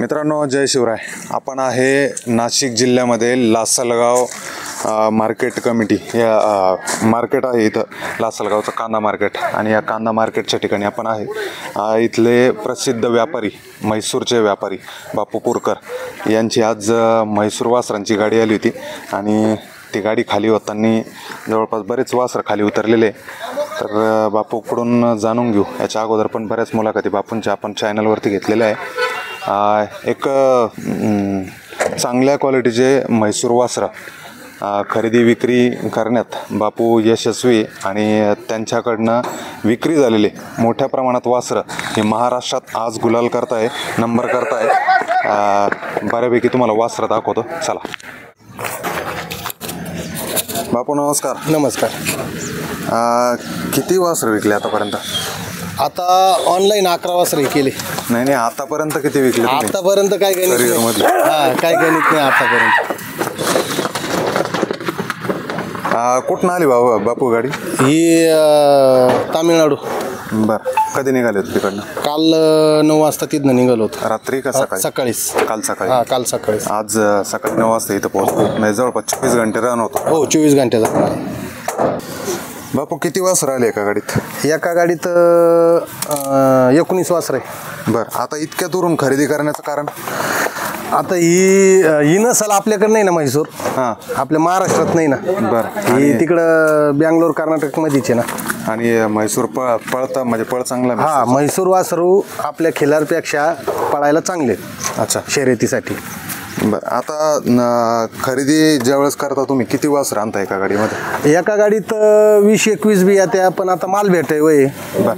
मित्रांनो, जय शिवराय. आपण आहे नाशिक जिल्ह्यामध्ये लासलगाव मार्केट कमिटी या मार्केट आहे इथं लासलगावचं कांदा मार्केट. आणि या कांदा मार्केटच्या ठिकाणी आपण आहे. इथले प्रसिद्ध व्यापारी, म्हैसूरचे व्यापारी बापू पुरकर यांची आज म्हैसूर वासरांची गाडी आली होती. आणि ती गाडी खाली होताना जवळपास बरेच वासरं खाली उतरलेले. तर बापूकडून जाणून घेऊ. याच्या अगोदर पण बऱ्याच मुलाखती बापूंच्या आपण चॅनलवरती घेतलेल्या आहे. एक चांगल्या क्वालिटीचे म्हैसूर वासरं खरेदी विक्री करण्यात बापू यशस्वी आणि त्यांच्याकडनं विक्री झालेले मोठ्या प्रमाणात वासरं हे महाराष्ट्रात आज गुलाल करताय, नंबर करताय. बऱ्यापैकी तुम्हाला वासरं दाखवतो, चला. बापू नमस्कार. नमस्कार. किती वासरं विकले आतापर्यंत? आता ऑनलाईन 11 वासरे केले. नाही, आतापर्यंत किती विकले? आतापर्यंत काय गणित नाही. काय गणित नाही आतापर्यंत. कुठून आली बापू गाडी? ही तामिळनाडू. बरं, कधी निघाले होते तिकडनं? काल 9 वाजता तिथनं निघालो होतो. रात्री का सकाळी? सकाळीच. काल सकाळी? काल सकाळी. आज सकाळी 9 वाजता इथं पोहोचतो. म्हणजे जवळपास 24 घंटे रन होतो. हो, 24 घंट्याचा. बापू किती वासरं आले एका गाडीत? एका गाडीत 19 वासरे. बरं, आता इतक्या दुरून खरेदी करण्याचं कारण? आता ही नसल आपल्याकडे नाही ना म्हैसूर. हां, आपल्या महाराष्ट्रात नाही ना. बरं. ही तिकडं बँगलोर कर्नाटक मध्येच आहे ना. आणि म्हैसूर पळता म्हणजे पळ चांगला? हा, म्हैसूर वासरू आपल्या खिलारपेक्षा पळायला चांगले. अच्छा, शर्यतीसाठी. बरं, आता खरेदी ज्यावेळेस करता तुम्ही किती वासरं आणता एका गाडीमध्ये? एका गाडीत 20-21 बी येत्या, पण आता माल भेटाय वय.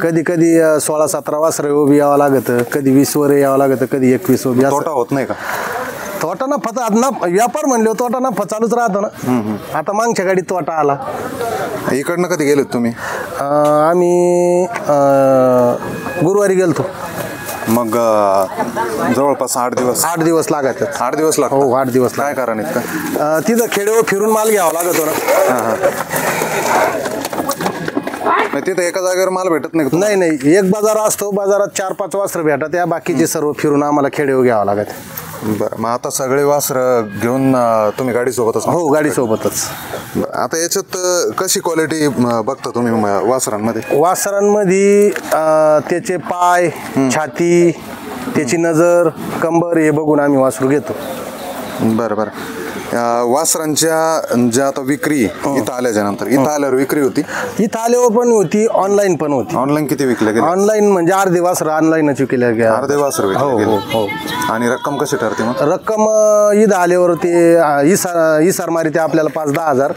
कधी कधी 16-17 वासरं उभी यावं लागतं, कधी 20 वर यावं लागतं, कधी 21 उभी. तोटा होत नाही का? तोटा नफा ना, व्यापार म्हणले तोटा नफा चालूच राहतो ना. आता मागच्या गाडीत तोटा आला. इकडनं कधी गेलेत तुम्ही? आम्ही गुरुवारी गेलतो. मग जवळपास 8 दिवस? 8 दिवस लागायचं. 8 दिवस लागतात? हो, 8 दिवस. काय कारण आहेत का? तिथं खेडेवर फिरून माल घ्यावा लागतो ना. तिथं एका जागेवर माल भेटत नाही? नाही, एक बाजार असतो. बाजारात 4-5 वासरं भेटतात. या बाकीचे सर्व फिरून आम्हाला खेडेवर घ्यावं लागत. बरं, मग आता सगळे वासरं घेऊन तुम्ही गाडीसोबतच? हो, गाडीसोबतच. आता याच्यात कशी क्वालिटी बघता तुम्ही वासरांमध्ये? वासरांमध्ये त्याचे पाय, छाती, त्याची नजर, कंबर हे बघून आम्ही वासरू घेतो. बरं. वासरांच्या ज्या आता विक्री इथं आल्याच्या नंतर, इथं आल्यावर विक्री होती? इथं आल्यावर पण होती, ऑनलाईन पण होती. ऑनलाईन किती विकले गेले? ऑनलाईन म्हणजे अर्धे वासरं ऑनलाईनच विकले गेले. अर्धे वासरं विकले गेले? हो. आणि रक्कम कशी ठरते मग? रक्कम इथं आल्यावर ते इसार मारी ते आपल्याला 5-10 हजार.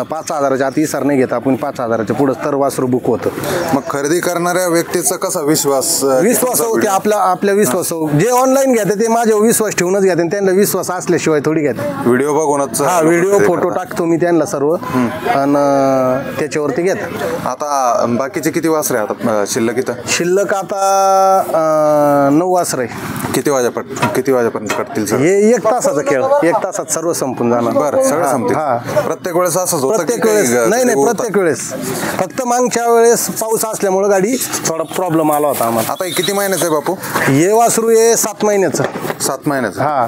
5,000च्या आत इसार नाही घेत आपण. 5,000च्या पुढे तर वासरू बुक होतं. मग खरेदी करणाऱ्या व्यक्तीचा कसा विश्वास होते? आपल्या विश्वास. जे ऑनलाईन घेते ते माझ्यावर विश्वास ठेवूनच घेते. त्यांना विश्वास असल्याशिवाय थोडी घेते. व्हिडिओ बघूनच? हा, व्हिडिओ फोटो टाकतो मी त्यांना सर्व, आणि त्याच्यावरती घेत. आता बाकीचे किती वासरे आता शिल्लक इथं? शिल्लक आता 9 वासरे. किती वाजेपर्यंत कटतील सर? हे 1 तासाचा खेळ. 1 तासात सर्व संपून जाणार. बरं, सगळं संपतील? हा. प्रत्येक वेळेस असंच होतं? प्रत्येक वेळेस नाही, प्रत्येक वेळेस. फक्त मागच्या वेळेस पाऊस असल्यामुळे गाडी थोडा प्रॉब्लेम आला होता आम्हाला. आता किती महिन्याचं आहे बापू? हे वासरू हे 7 महिन्याचं. 7 महिन्याचं? हा.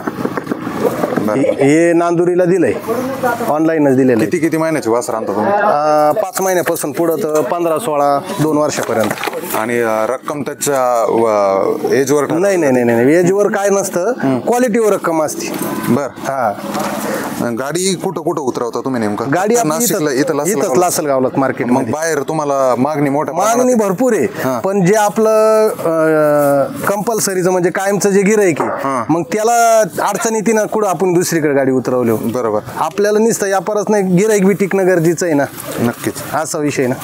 हे नांदुरीला दिलंय, ऑनलाईनच दिलेलं. किती महिन्याची वासर आणता तुम्ही? 5 महिन्यापासून पुढं तर 15-16 2 वर्षापर्यंत. आणि रक्कम त्याच्या एजवर? नाही, एजवर काय नसतं, क्वालिटीवर रक्कम असते. बरं. हा. गाडी कुठं उतरवता तुम्ही नेमकं? गाडी इथं लासलगावला मार्केट. मग बाहेर तुम्हाला मागणी भरपूर आहे, पण जे आपलं कंपल्सरीचं म्हणजे कायमचं जे गिऱ्हाईक आहे, मग त्याला अडचण येते ना. कुठं आपण दुसरीकडे गाडी उतरवली? बरोबर. आपल्याला नुसतं व्यापारच नाही, गिऱ्हाईक बी टिकणं गरजेचं आहे ना. नक्कीच, असा विषय ना.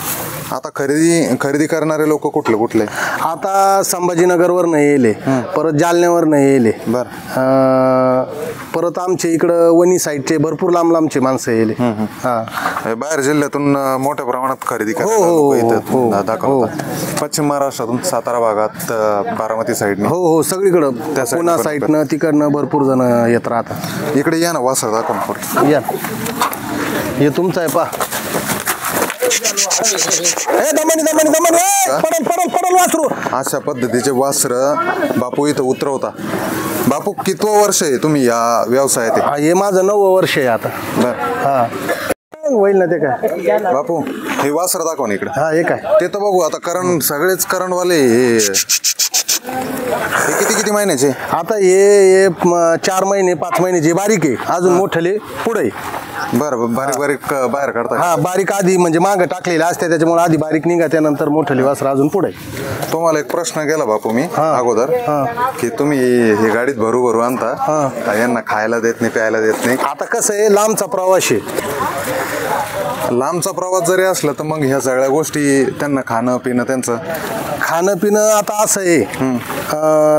आता खरेदी करणारे लोक कुठले? आता संभाजीनगरवर येले, परत जालन्यावर येले. परत आमच्या इकडं वणी साईडचे भरपूर लांबचे माणसं येले. बाहेर जिल्ह्यातून मोठ्या प्रमाणात खरेदी दाखवतात. पश्चिम महाराष्ट्रातून सातारा भागात, बारामती साईडने. हो, सगळीकडं. पुणा साईडनं तिकडनं भरपूर जण येत राहतात. इकडे या ना, वासर दाखवा. या, हे तुमचं आहे पा. अशा पद्धतीचे वासर बापू इथं उतरवता. बापू कितवं वर्ष आहे तुम्ही या व्यवसायात आहे? हे माझं 9वं वर्ष आहे आता. बरं. हा होईल ना ते काय. बापू हे वासर दाखवा ना इकडे. हा हे काय ते तर बघू आता. सगळेच करणवाले हे किती महिन्याचे? आता हे 4 महिने 5 महिन्याचे बारीक आहे, अजून मोठले पुढे. बरं बारीक बाहेर काढता. हा बारीक आधी म्हणजे मागं टाकलेले असते, त्याच्यामुळे आधी बारीक निघा, त्यानंतर मोठले वासर अजून पुढे. तुम्हाला एक प्रश्न केला बापू मी अगोदर हा. की तुम्ही हे गाडीत भरू आणता, यांना खायला देत नाही, प्यायला देत नाही. आता कसं आहे, लांबचा प्रवास आहे. लांबचा प्रवास जरी असला तर मग ह्या सगळ्या गोष्टी त्यांना खाणं पिणं त्यांचं खाणं पिणं आता असं आहे,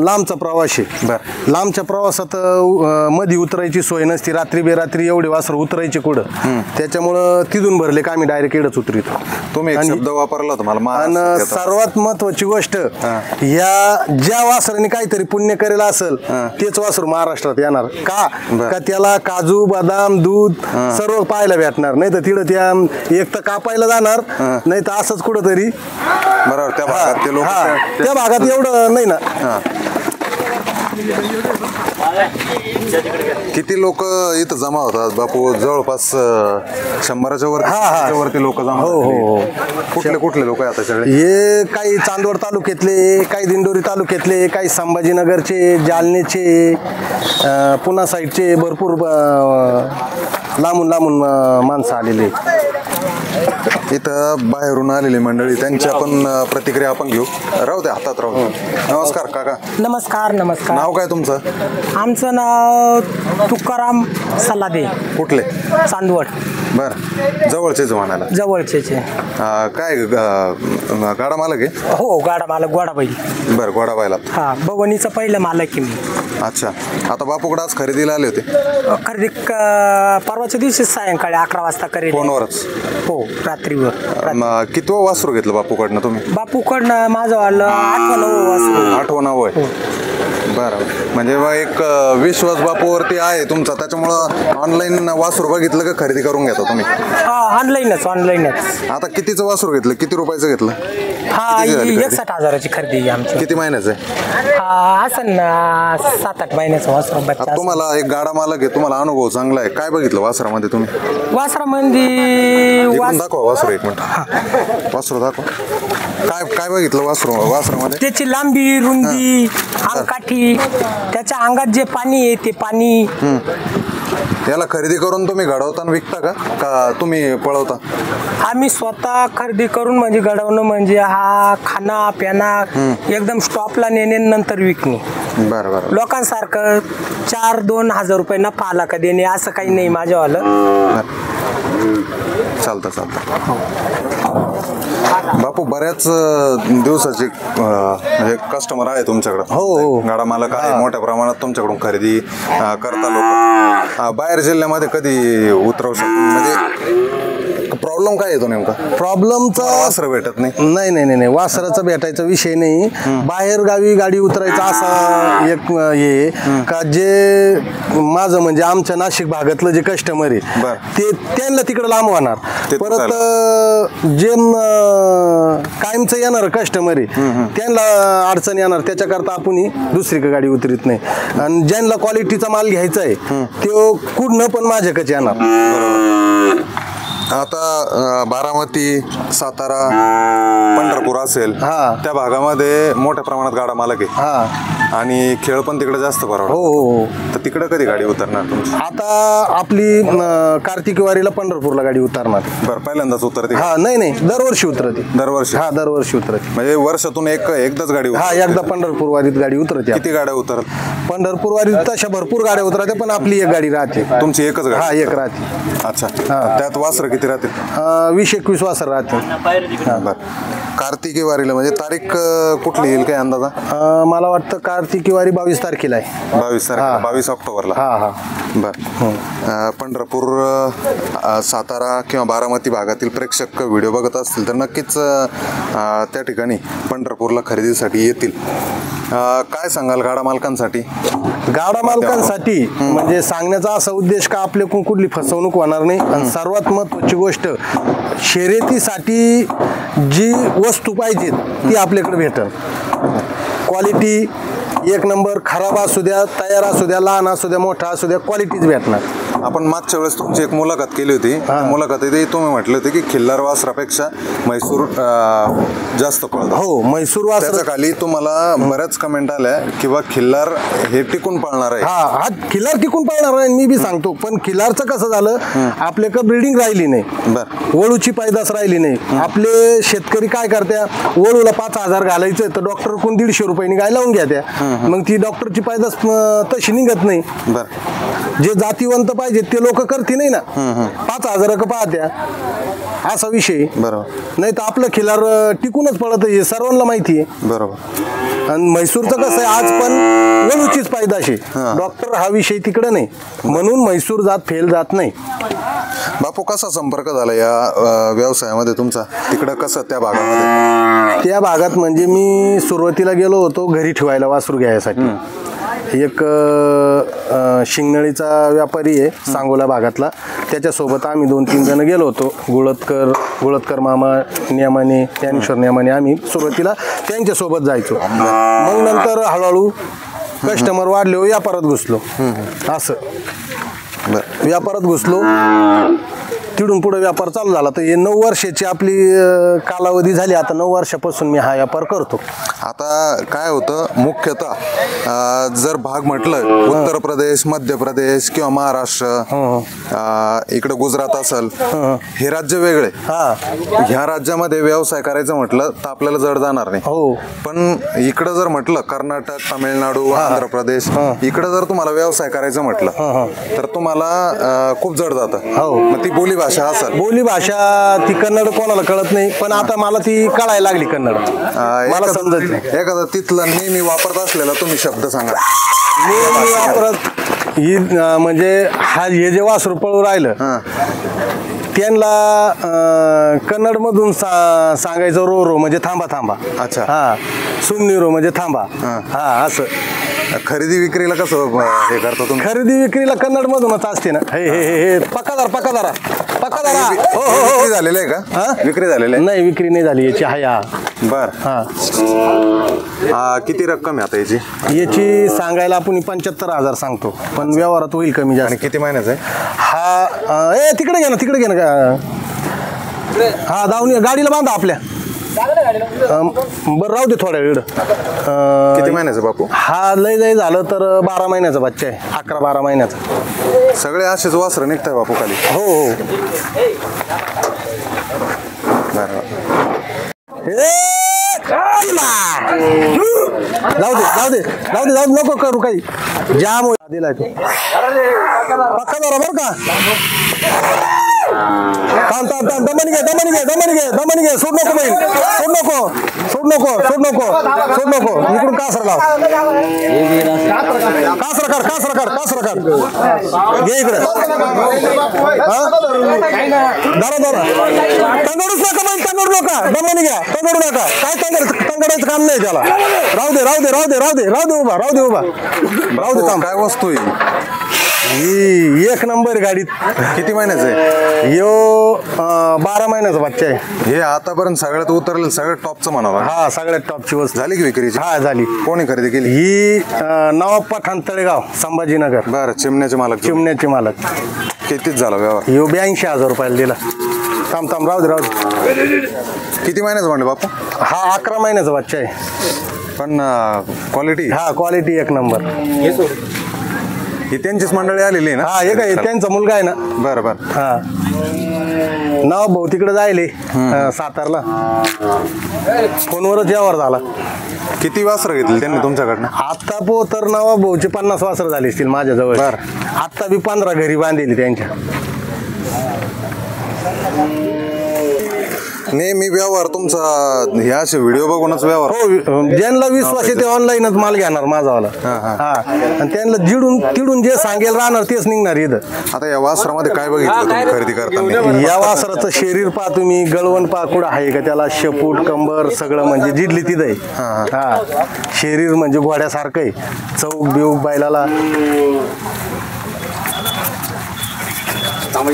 लांबचा प्रवास आहे. बरं. लांबच्या प्रवासात मध्ये उतरायची सोय नसती, रात्री बेरात्री एवढे वासर उतरायचे कुठं, त्याच्यामुळं तिथून भरले का आम्ही डायरेक्ट इकडंच उतरितो. तुम्ही एक शब्द वापरला तुम्हाला. आणि सर्वात महत्वाची गोष्ट, या ज्या वासराने काहीतरी पुण्य करेल असेल तेच वासर महाराष्ट्रात येणार का त्याला काजू बदाम दूध सर्व पाहायला भेटणार. नाही तर तिथं त्या एक तर कापायला जाणार, नाही तर असंच कुठंतरी. बरोबर. त्या भागात ते लोक त्या भागात एवढं नाही ना. किती लोक इथं जमा होतात बापू? जवळपास 100च्या वरती लोक जमा होतात. कुठले लोक आहे आता सगळे? हे काही चांदवड तालुक्यातले, काही दिंडोरी तालुक्यातले, काही संभाजीनगरचे, जालन्याचे, पुणा साईडचे भरपूर लांबून माणसं आलेले. इथं बाहेरून आलेली मंडळी, त्यांची आपण प्रतिक्रिया आपण घेऊ. राहू दे हातात राहू. नमस्कार काका. नमस्कार. नाव काय तुमचं? आमचं नाव तुकाराम सलादे. कुठले? चांदवड. बरं. जवळचेच म्हणाला. जवळचे. काय गाडा मालक आहे? हो गाडा मालक गोडाबाई. बरं. गोडाबाईला. हा बवणीचं पहिलं मालक आहे मी. अच्छा. आता बापूकडे आज खरेदीला आले होते? खरेदी परवाच्या दिवशी सायंकाळी 11 वाजता करेल. फोनवरच? हो रात्रीवर. कितवं वासरू घेतलं बापूकडनं तुम्ही? बापूकडनं माझं वालं 8वं नाव आहे. बरं. म्हणजे मग एक विश्वास बापूवरती आहे तुमचा, त्याच्यामुळं ऑनलाईन वासरू बघितलं का खरेदी करून घेता तुम्ही? हा ऑनलाईनच. आता कितीचं वासरू घेतलं? किती रुपयाचं घेतलं? हा 61,000ची खरेदी आहे आमची. किती महिन्याचं आहे? हा असं ना 7-8 महिन्याचं वासरू बच्चा. तुम्हाला एक गाडा मालक आहे, तुम्हाला अनुभव चांगला आहे. काय बघितलं वासरामध्ये तुम्ही? वासरामध्ये दाखवा वासरू. एक मिनिट. वासरू दाखवा. काय बघितलं वासरामध्ये? त्याची लांबी रुंदी अंगकाठी, त्याच्या अंगात जे पाणी आहे ते पाणी. याला खरेदी करून तुम्ही घडवता आणि विकता का तुम्ही पळवता? आम्ही स्वतः खरेदी करून म्हणजे घडवणं म्हणजे हा खाना प्याना एकदम स्टॉपला नेणे नंतर विकणे. बरं. लोकांसारखं 4-2 हजार रुपये नफा आला का देणे असं काही नाही माझ्यावालं. चालतं. बापू बऱ्याच दिवसाचे म्हणजे कस्टमर आहे तुमच्याकडं? हो. गाडा मालक आहे, मोठ्या प्रमाणात तुमच्याकडून खरेदी करता लोक. बाहेर जिल्ह्यामध्ये कधी उतरवू शकतो? म्हणजे प्रॉब्लेम काय येतो नेमका? प्रॉब्लेमचा वासर भेटत नाही? नाही. वासराचा भेटायचा विषय नाही. बाहेर गावी गाडी उतरायचा असा एक हे का जे माझं म्हणजे आमच्या नाशिक भागातलं जे कस्टमर आहे ते त्यांना तिकडे लांब होणार. परत जे कायमचं येणार कस्टमर आहे त्यांना अडचण येणार. त्याच्याकरता आपण दुसरी गाडी उतरत नाही. आणि ज्यांना क्वालिटीचा माल घ्यायचा आहे तो कुठनं पण माझ्याकडे येणार. आता बारामती, सातारा, पंढरपूर असेल त्या भागामध्ये मोठ्या प्रमाणात गाडा मालक आहे आणि खेळ पण तिकडे जास्त बरोबर. हो. तर तिकडे कधी गाडी उतरणार तुमची? आता आपली कार्तिकी वारीला पंढरपूरला गाडी उतरणार. बरं. पहिल्यांदाच उतरते? नाही दरवर्षी उतरते. दरवर्षी उतरते. म्हणजे वर्षातून एकदाच गाडी? एकदा पंढरपूर वारीत गाडी उतरते. किती गाड्या उतरत? पंढरपूर वारीत तशा भरपूर गाड्या उतरते, पण आपली एक गाडी राहते. तुमची एकच गाडी? एक राहते. अच्छा. त्यात वासर किती राहते? 20-21 वासर राहते. कार्तिकी वारीला म्हणजे तारीख कुठली येईल काय अंदाजा? मला वाटतं कार्तिकी वारी 22 तारखेला आहे. 22 तारखेला? 22 ऑक्टोबरला? बर. पंढरपूर, सातारा किंवा बारामती भागातील प्रेक्षक व्हिडिओ बघत असतील तर नक्कीच त्या ठिकाणी पंढरपूरला खरेदीसाठी येतील. काय सांगाल गाडा मालकांसाठी? गाडा मालकांसाठी म्हणजे सांगण्याचा असा उद्देश का आपल्याकडून कुठली फसवणूक होणार नाही. आणि सर्वात महत्त्वाची गोष्ट, शर्यतीसाठी जी वस्तू पाहिजे ती आपल्याकडे भेटेल. क्वालिटी एक नंबर, खराब असू द्या, तयार असू द्या, लहान असू द्या, मोठा असू द्या, क्वालिटीच भेटणार. आपण मागच्या वेळेस तुमची एक मुलाखत केली होती. मुलाखतीतही तुम्ही म्हटले होते की खिल्लार वासरापेक्षा म्हैसूर जास्त पळतो. हो, म्हैसूर वासर. त्याच्या खाली तुम्हाला बऱ्याच कमेंट आल्या किंवा खिल्लार हे टिकून पळणार आहे. हा, खिलार टिकून पळणार आहे, मी बी सांगतो. पण खिलारचं कसं झालं, आपल्याकडे ब्रिडिंग राहिली नाही, वळूची पैदास राहिली नाही. आपले शेतकरी काय करत्या, वळूला 5,000 घालायचं तर डॉक्टर कोण 150 रुपयांनी गाय लावून घ्या त्या. मग ती डॉक्टरची पैदास तशी निघत नाही. जे जातीवंत पाहिजे ते लोक करते नाही ना, 5,000 पाहत्या, असा विषय. बरोबर. नाही तर आपलं खिलार टिकूनच पडत, हे सर्वांना माहिती आहे. बरोबर. आणि म्हैसूरचं कसं आहे, आज पण वळूचीच पैदाशी, डॉक्टर हा विषय तिकडे नाही, म्हणून म्हैसूर जात फेल जात नाही. बापू, कसा संपर्क झाला या व्यवसायामध्ये तुमचा तिकडं, कसं त्या भागामध्ये? त्या भागात म्हणजे मी सुरुवातीला गेलो होतो घरी ठेवायला वासरू घ्यायसाठी. एक शिंगनळीचा व्यापारी आहे सांगोला भागातला, त्याच्यासोबत आम्ही 2-3 जण गेलो होतो. गुळतकर मामा, नियमाने, ज्ञानेश्वर नियमाने, आम्ही सुरुवातीला त्यांच्यासोबत जायचो. मग नंतर हळूहळू कस्टमर वाढले, व्यापारात घुसलो. असं व्यापारात घुसलो, तिथून पुढे व्यापार चालू झाला. तर हे 9 वर्षाची आपली कालावधी झाली. आता 9 वर्षापासून मी हा व्यापार करतो. आता काय होतं, मुख्यतः जर भाग म्हटलं उत्तर प्रदेश, मध्य प्रदेश किंवा महाराष्ट्र, इकडे गुजरात असेल, हे राज्य वेगळे. ह्या राज्यामध्ये व्यवसाय करायचं म्हटलं तर आपल्याला जड जाणार नाही. हो. पण इकडं जर म्हटलं कर्नाटक, तामिळनाडू, आंध्र प्रदेश, इकडं जर तुम्हाला व्यवसाय करायचं म्हटलं तर तुम्हाला खूप जड जातं. मग ती बोली भाषा असेल, बोली भाषा ती कन्नड कोणाला कळत नाही, पण आता मला ती कळायला लागली कन्नड. मला समजत एखादा तिथला नेहमी वापरत असलेला तुम्ही शब्द सांगा. नेहमी वापरत ही म्हणजे हे जे वासरू पळू राहिलं त्यांना कन्नडमधून सांगायचं रो रो म्हणजे थांबा थांबा. अच्छा. हा, सुमनी रो म्हणजे थांबा. हा, असं. खरेदी विक्रीला कसं हे करता तुम्ही? खरेदी विक्रीला कन्नड मधूनच असते ना. हे हे हे पक्कादार पक्कादारा पक्कादारा. हो हो विक्री झालेलं आहे का? विक्री झालेलं आहे? नाही, विक्री नाही झाली याची. हा बर. हा, किती रक्कम आहे आता याची? याची सांगायला आपण 75,000 सांगतो, पण व्यवहारात होईल कमी जास्त. आणि किती महिन्याचा आहे हा? तिकडे घे ना, तिकडे घे ना. हा, दावणी गाडीला बांधा आपल्या. बरं, राहू दे थोड्या वेळ. किती महिन्याचं बापू? हा लय झालं तर 12 महिन्याचा बच्चा आहे, 11-12 महिन्याचा. सगळे असेच वासरं निघताय बापू खाली? हो हो. जाऊ दे नको करू काही. जाम दिलाय तो पक्का जरा बरं का. दमन घे. सोड नको. इकडून कासर लाव. कासर कर. घे इकडे. दारा तंगडूच नका बाई, तंगडू नका. दमन घ्या, तंगडू नका. काय तंगडायचं काम नाही त्याला. राहू दे उभा. थांब. काय वस्तू ही एक नंबर गाडीत. किती महिन्याचं आहे? यो 12 महिन्याचा बच्चा आहे. हे आतापर्यंत सगळ्यात उतरलेलं सगळ्यात टॉपचं म्हणावा. हा, सगळ्यात टॉपची वस्तू. झाली की विक्रीची? हा, झाली. कोणी खरेदी केली? ही नवाब पठाण तळेगाव, संभाजीनगर. बरं. चिमण्याचे मालक. कितीच झाला व्यवहार? यो 82,000 रुपयाला दिला. थांब. राहू दे. किती महिन्याचं म्हणलं बापू? हा 11 महिन्याचा बच्चा आहे. पण क्वालिटी? हा, क्वालिटी एक नंबर. ही त्यांचीच मंडळी आलेली आहे ना? हा, हे काय त्यांचा मुलगा आहे ना. बरं. हा, नवाब भाऊ तिकडे जायले सातारला. फोनवरच व्यवहार झाला. किती वासरं घेतली त्यांनी तुमच्याकडनं? आता तर नवाब भाऊचे 50 वासरं झाली असतील माझ्याजवळ. आता बी 15 घरी बांधलेली त्यांच्या. नेहमी व्यवहार तुमचा हे असे व्हिडिओ बघूनच व्यवहार? हो, ज्यांना विश्वास आहे ते ऑनलाईनच माल घेणार माझावाला. हा, आणि त्यांना तिडून जे सांगेल राहणार तेच निघणार इथं. आता या वासरामध्ये काय बघितलं तुम्ही खरेदी करताना? या वासराचं शरीर पहा तुम्ही, गळवण पहा कुठं आहे का त्याला, शेपूट कंबर सगळं म्हणजे जिडली तिथं आहे. हा, शरीर म्हणजे घोड्यासारखं आहे. चौक बिऊक बैलाला. थांब.